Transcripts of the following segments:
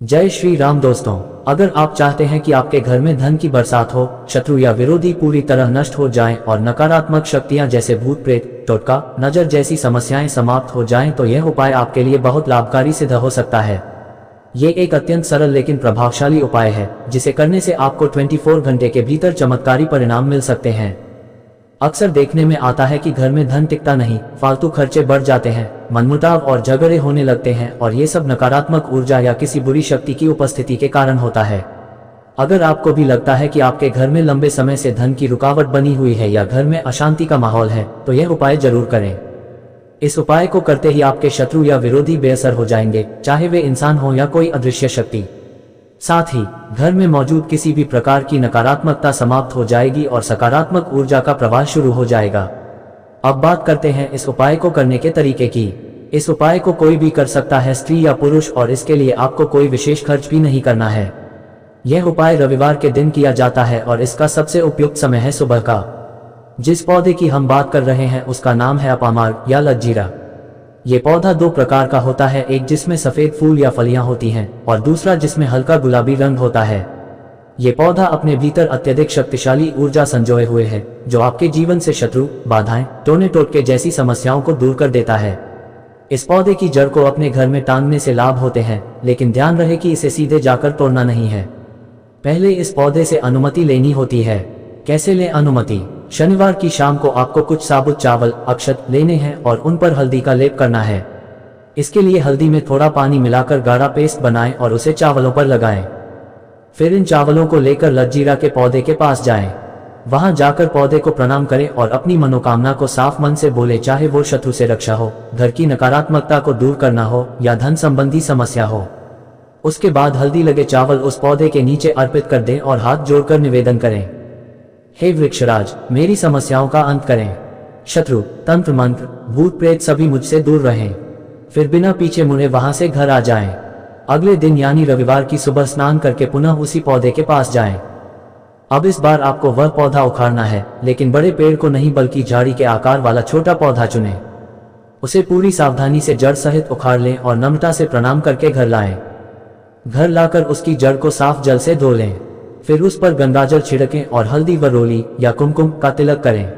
जय श्री राम दोस्तों। अगर आप चाहते हैं कि आपके घर में धन की बरसात हो, शत्रु या विरोधी पूरी तरह नष्ट हो जाएं और नकारात्मक शक्तियां जैसे भूत प्रेत, टोटका, नजर जैसी समस्याएं समाप्त हो जाएं, तो यह उपाय आपके लिए बहुत लाभकारी सिद्ध हो सकता है। ये एक अत्यंत सरल लेकिन प्रभावशाली उपाय है जिसे करने से आपको 24 घंटे के भीतर चमत्कारी परिणाम मिल सकते हैं। अक्सर देखने में आता है कि घर में धन टिकता नहीं, फालतू खर्चे बढ़ जाते हैं, मनमुटाव और झगड़े होने लगते हैं और ये सब नकारात्मक ऊर्जा या किसी बुरी शक्ति की उपस्थिति के कारण होता है। अगर आपको भी लगता है कि आपके घर में लंबे समय से धन की रुकावट बनी हुई है या घर में अशांति का माहौल है, तो यह उपाय जरूर करें। इस उपाय को करते ही आपके शत्रु या विरोधी बेअसर हो जाएंगे, चाहे वे इंसान हो या कोई अदृश्य शक्ति। साथ ही घर में मौजूद किसी भी प्रकार की नकारात्मकता समाप्त हो जाएगी और सकारात्मक ऊर्जा का प्रवाह शुरू हो जाएगा। अब बात करते हैं इस उपाय को करने के तरीके की। इस उपाय को कोई भी कर सकता है, स्त्री या पुरुष, और इसके लिए आपको कोई विशेष खर्च भी नहीं करना है। यह उपाय रविवार के दिन किया जाता है और इसका सबसे उपयुक्त समय है सुबह का। जिस पौधे की हम बात कर रहे हैं उसका नाम है अपामार्ग या लज्जीरा। ये पौधा दो प्रकार का होता है, एक जिसमें सफेद फूल या फलियां होती हैं और दूसरा जिसमें हल्का गुलाबी रंग होता है। ये पौधा अपने भीतर अत्यधिक शक्तिशाली ऊर्जा संजोए हुए है जो आपके जीवन से शत्रु, बाधाएं, टोने टोटके जैसी समस्याओं को दूर कर देता है। इस पौधे की जड़ को अपने घर में टांगने से लाभ होते हैं, लेकिन ध्यान रहे कि इसे सीधे जाकर तोड़ना नहीं है। पहले इस पौधे से अनुमति लेनी होती है। कैसे लें अनुमति? शनिवार की शाम को आपको कुछ साबुत चावल, अक्षत लेने हैं और उन पर हल्दी का लेप करना है। इसके लिए हल्दी में थोड़ा पानी मिलाकर गाढ़ा पेस्ट बनाएं और उसे चावलों पर लगाएं। फिर इन चावलों को लेकर लज्जीरा के पौधे के पास जाएं। वहां जाकर पौधे को प्रणाम करें और अपनी मनोकामना को साफ मन से बोले, चाहे वो शत्रु से रक्षा हो, घर की नकारात्मकता को दूर करना हो या धन संबंधी समस्या हो। उसके बाद हल्दी लगे चावल उस पौधे के नीचे अर्पित कर दें और हाथ जोड़कर निवेदन करें, हे वृक्षराज, मेरी समस्याओं का अंत करें। शत्रु, तंत्र मंत्र, भूत प्रेत सभी मुझसे दूर रहें। फिर बिना पीछे मुड़े वहां से घर आ जाएं। अगले दिन यानी रविवार की सुबह स्नान करके पुनः उसी पौधे के पास जाएं। अब इस बार आपको वह पौधा उखाड़ना है, लेकिन बड़े पेड़ को नहीं बल्कि झाड़ी के आकार वाला छोटा पौधा चुनें। उसे पूरी सावधानी से जड़ सहित उखाड़ लें और नम्रता से प्रणाम करके घर लाएं। घर लाकर उसकी जड़ को साफ जल से धो लें। फिर उस पर गंगाजल छिड़कें और हल्दी व रोली या कुमकुम का तिलक करें।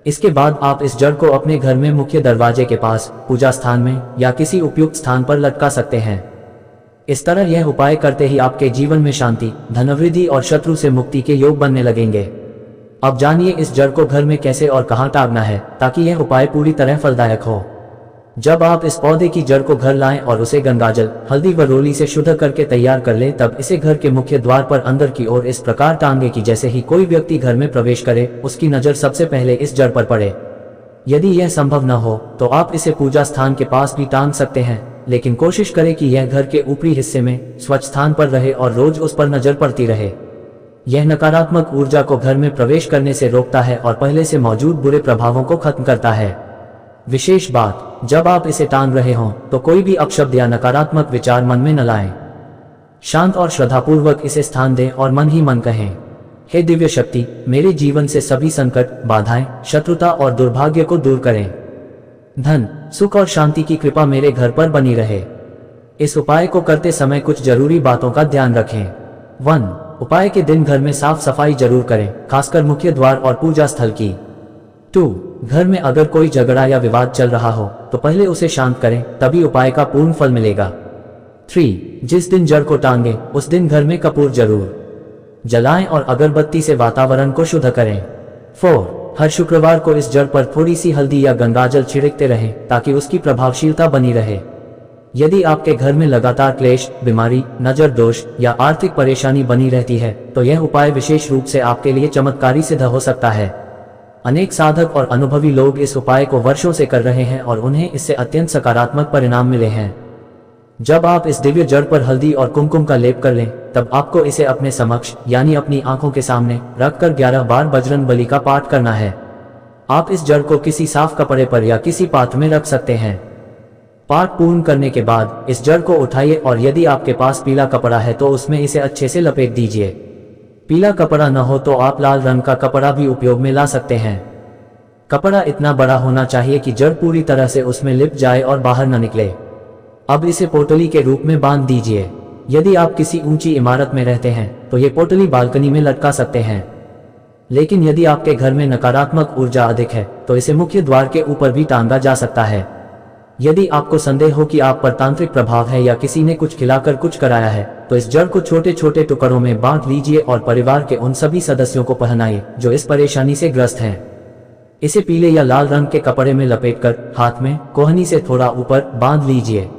इसके बाद आप इस जड़ को अपने घर में मुख्य दरवाजे के पास, पूजा स्थान में या किसी उपयुक्त स्थान पर लटका सकते हैं। इस तरह यह उपाय करते ही आपके जीवन में शांति, धनवृद्धि और शत्रु से मुक्ति के योग बनने लगेंगे। अब जानिए इस जड़ को घर में कैसे और कहां टांगना है ताकि यह उपाय पूरी तरह फलदायक हो। जब आप इस पौधे की जड़ को घर लाएं और उसे गंगाजल, हल्दी व रोली से शुद्ध करके तैयार कर लें, तब इसे घर के मुख्य द्वार पर अंदर की ओर इस प्रकार टांगे कि जैसे ही कोई व्यक्ति घर में प्रवेश करे उसकी नजर सबसे पहले इस जड़ पर पड़े। यदि यह संभव न हो तो आप इसे पूजा स्थान के पास भी टांग सकते हैं, लेकिन कोशिश करें कि यह घर के ऊपरी हिस्से में स्वच्छ स्थान पर रहे और रोज उस पर नजर पड़ती रहे। यह नकारात्मक ऊर्जा को घर में प्रवेश करने से रोकता है और पहले से मौजूद बुरे प्रभावों को खत्म करता है। विशेष बात, जब आप इसे टांग रहे हों तो कोई भी अपशब्द या नकारात्मक विचार मन में न लाएं। शांत और श्रद्धापूर्वक इसे स्थान दें और मन ही मन कहें, हे दिव्य शक्ति, मेरे जीवन से सभी संकट, बाधाएं, शत्रुता और दुर्भाग्य को दूर करें। धन, सुख और शांति की कृपा मेरे घर पर बनी रहे। इस उपाय को करते समय कुछ जरूरी बातों का ध्यान रखें। 1. उपाय के दिन घर में साफ सफाई जरूर करें, खासकर मुख्य द्वार और पूजा स्थल की। 2. घर में अगर कोई झगड़ा या विवाद चल रहा हो तो पहले उसे शांत करें, तभी उपाय का पूर्ण फल मिलेगा। 3. जिस दिन जड़ को टांगे उस दिन घर में कपूर जरूर जलाएं और अगरबत्ती से वातावरण को शुद्ध करें। 4. हर शुक्रवार को इस जड़ पर थोड़ी सी हल्दी या गंगाजल छिड़कते रहें ताकि उसकी प्रभावशीलता बनी रहे। यदि आपके घर में लगातार क्लेश, बीमारी, नजर दोष या आर्थिक परेशानी बनी रहती है तो यह उपाय विशेष रूप से आपके लिए चमत्कारी सिद्ध हो सकता है। अनेक साधक और अनुभवी लोग इस उपाय को वर्षों से कर रहे हैं और उन्हें इससे अत्यंत सकारात्मक परिणाम मिले हैं। जब आप इस दिव्य जड़ पर हल्दी और कुमकुम का लेप कर लें, तब आपको इसे अपने समक्ष यानी अपनी आंखों के सामने रखकर 11 बार बजरंग बली का पाठ करना है। आप इस जड़ को किसी साफ कपड़े पर या किसी पात्र में रख सकते हैं। पाठ पूर्ण करने के बाद इस जड़ को उठाइए और यदि आपके पास पीला कपड़ा है तो उसमें इसे अच्छे से लपेट दीजिए। पीला कपड़ा न हो तो आप लाल रंग का कपड़ा भी उपयोग में ला सकते हैं। कपड़ा इतना बड़ा होना चाहिए कि जड़ पूरी तरह से उसमें लिप जाए और बाहर न निकले। अब इसे पोटली के रूप में बांध दीजिए। यदि आप किसी ऊंची इमारत में रहते हैं तो ये पोटली बालकनी में लटका सकते हैं। लेकिन यदि आपके घर में नकारात्मक ऊर्जा अधिक है तो इसे मुख्य द्वार के ऊपर भी टांगा जा सकता है। यदि आपको संदेह हो कि आप पर तांत्रिक प्रभाव है या किसी ने कुछ खिलाकर कुछ कराया है तो इस जड़ को छोटे छोटे टुकड़ों में बांट लीजिए और परिवार के उन सभी सदस्यों को पहनाइए जो इस परेशानी से ग्रस्त हैं। इसे पीले या लाल रंग के कपड़े में लपेटकर हाथ में कोहनी से थोड़ा ऊपर बांध लीजिए।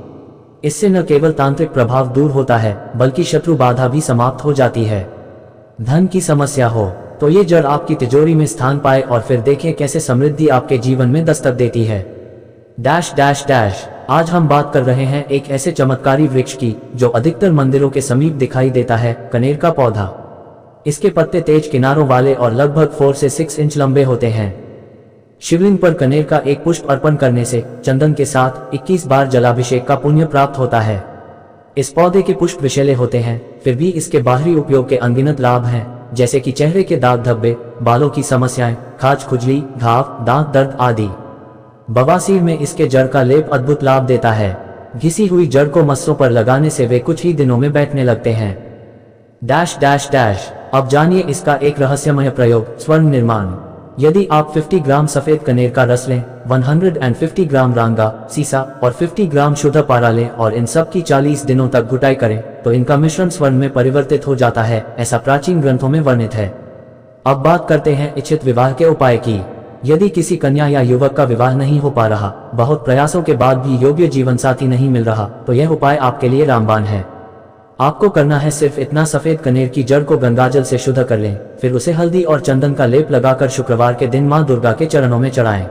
इससे न केवल तांत्रिक प्रभाव दूर होता है बल्कि शत्रु बाधा भी समाप्त हो जाती है। धन की समस्या हो तो ये जड़ आपकी तिजोरी में स्थान पाए और फिर देखें कैसे समृद्धि आपके जीवन में दस्तक देती है। Dash dash dash. आज हम बात कर रहे हैं एक ऐसे चमत्कारी वृक्ष की जो अधिकतर मंदिरों के समीप दिखाई देता है, कनेर का पौधा। इसके पत्ते तेज किनारों वाले और लगभग 4 से 6 इंच लंबे होते हैं। शिवलिंग पर कनेर का एक पुष्प अर्पण करने से चंदन के साथ 21 बार जलाभिषेक का पुण्य प्राप्त होता है। इस पौधे के पुष्प विषैले होते हैं, फिर भी इसके बाहरी उपयोग के अनगिनत लाभ हैं, जैसे कि चेहरे के दाग धब्बे, बालों की समस्याएं, खाज खुजली, घाव, दांत दर्द आदि। बवासीर में इसके जड़ का लेप अद्भुत लाभ देता है। घिसी हुई जड़ को मस्सों पर लगाने से वे कुछ ही दिनों में बैठने लगते हैं। Dash dash dash. अब जानिए इसका एक रहस्यमय प्रयोग, स्वर्ण निर्माण। यदि आप 50 ग्राम सफेद कनेर का रस लें, 150 ग्राम रांगा, सीसा और 50 ग्राम शुद्ध पारा लें और इन सब की 40 दिनों तक घुटाई करें तो इनका मिश्रण स्वर्ण में परिवर्तित हो जाता है, ऐसा प्राचीन ग्रंथों में वर्णित है। अब बात करते हैं इच्छित विवाह के उपाय की। यदि किसी कन्या या युवक का विवाह नहीं हो पा रहा, बहुत प्रयासों के बाद भी योग्य जीवन साथी नहीं मिल रहा, तो यह उपाय आपके लिए रामबाण है। आपको करना है सिर्फ इतना, सफेद कनेर की जड़ को गंगाजल से शुद्ध कर लें, फिर उसे हल्दी और चंदन का लेप लगाकर शुक्रवार के दिन मां दुर्गा के चरणों में चढ़ाएं।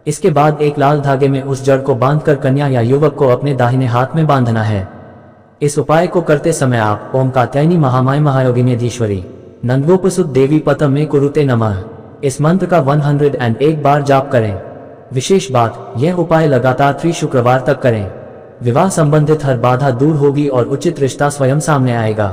इसके बाद एक लाल धागे में उस जड़ को बांधकर कन्या या युवक को अपने दाहिने हाथ में बांधना है। इस उपाय को करते समय आप ओम कात्यायनी महामाय महायोगिनीधीश्वरी नंदगोपसुत देवी पतम में कुरुते नमः इस मंत्र का 101 बार जाप करें। विशेष बात, यह उपाय लगातार 3 शुक्रवार तक करें। विवाह संबंधित हर बाधा दूर होगी और उचित रिश्ता स्वयं सामने आएगा।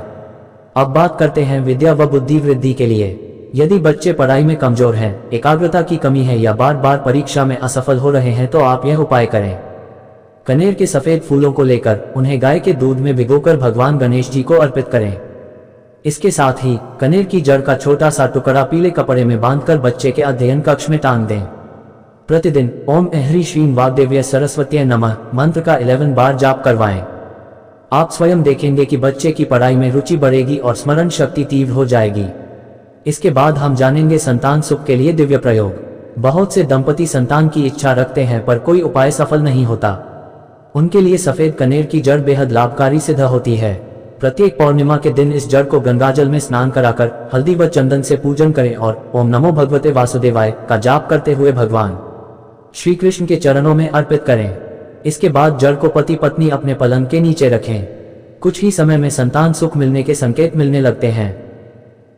अब बात करते हैं विद्या व बुद्धि वृद्धि के लिए। यदि बच्चे पढ़ाई में कमजोर हैं, एकाग्रता की कमी है या बार बार परीक्षा में असफल हो रहे हैं तो आप यह उपाय करें। कनेर के सफेद फूलों को लेकर उन्हें गाय के दूध में भिगोकर भगवान गणेश जी को अर्पित करें। इसके साथ ही कनेर की जड़ का छोटा सा टुकड़ा पीले कपड़े में बांधकर बच्चे के अध्ययन कक्ष में टांग दें। प्रतिदिन ओम ह्रीं श्रीं वाग्देव्य सरस्वती नमः मंत्र का 11 बार जाप करवाएं। आप स्वयं देखेंगे कि बच्चे की पढ़ाई में रुचि बढ़ेगी और स्मरण शक्ति तीव्र हो जाएगी। इसके बाद हम जानेंगे संतान सुख के लिए दिव्य प्रयोग। बहुत से दंपति संतान की इच्छा रखते हैं पर कोई उपाय सफल नहीं होता। उनके लिए सफेद कनेर की जड़ बेहद लाभकारी सिद्ध होती है। प्रत्येक पौर्णिमा के दिन इस जड़ को गंगाजल में स्नान कराकर हल्दी व चंदन से पूजन करें और ओम नमो भगवते वासुदेवाय का जाप करते हुए भगवान श्री कृष्ण के चरणों में अर्पित करें। इसके बाद जड़ को पति पत्नी अपने पलंग के नीचे रखें। कुछ ही समय में संतान सुख मिलने के संकेत मिलने लगते हैं।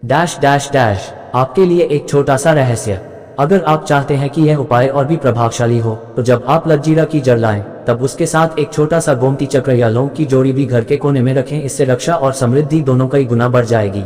Dash dash dash. आपके लिए एक छोटा सा रहस्य, अगर आप चाहते हैं कि यह उपाय और भी प्रभावशाली हो तो जब आप लज्जीरा की जड़ लाएं तब उसके साथ एक छोटा सा गोमती चक्र या लौंग की जोड़ी भी घर के कोने में रखें। इससे रक्षा और समृद्धि दोनों कई गुना बढ़ जाएगी।